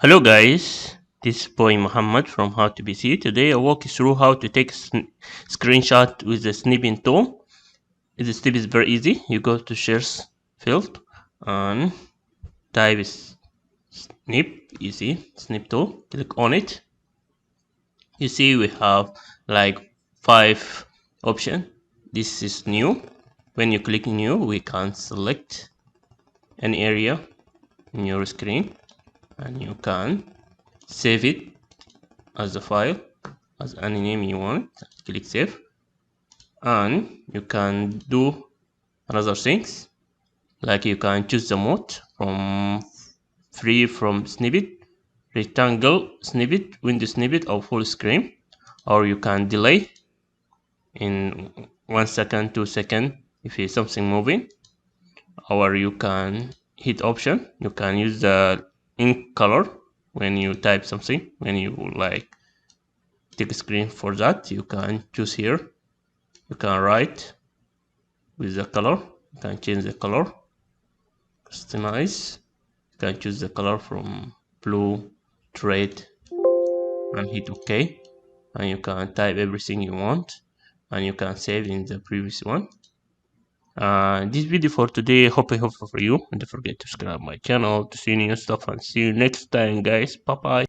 Hello guys, this is boy Muhammad from How to PC. Today I walk you through how to take screenshot with the snipping tool. The step is very easy. You go to shares field and type snip, easy, snip tool, click on it. You see we have like 5 options. This is new. When you click new, we can select an area in your screen and you can save it as a file as any name you want. Click save and you can do another things like you can choose the mode from free from snippet, rectangle snippet, window snippet or full screen, or you can delay in 1 second 2 seconds if it's something moving, or you can hit option. You can use the ink color when you type something. When you like take a screen for that, you can choose here. You can write with the color. You can change the color, customize. You can choose the color from blue to red and hit OK, and you can type everything you want and you can save in the previous one. This video for today hope I helpful for you, and don't forget to subscribe my channel to see new stuff, and see you next time guys. Bye bye.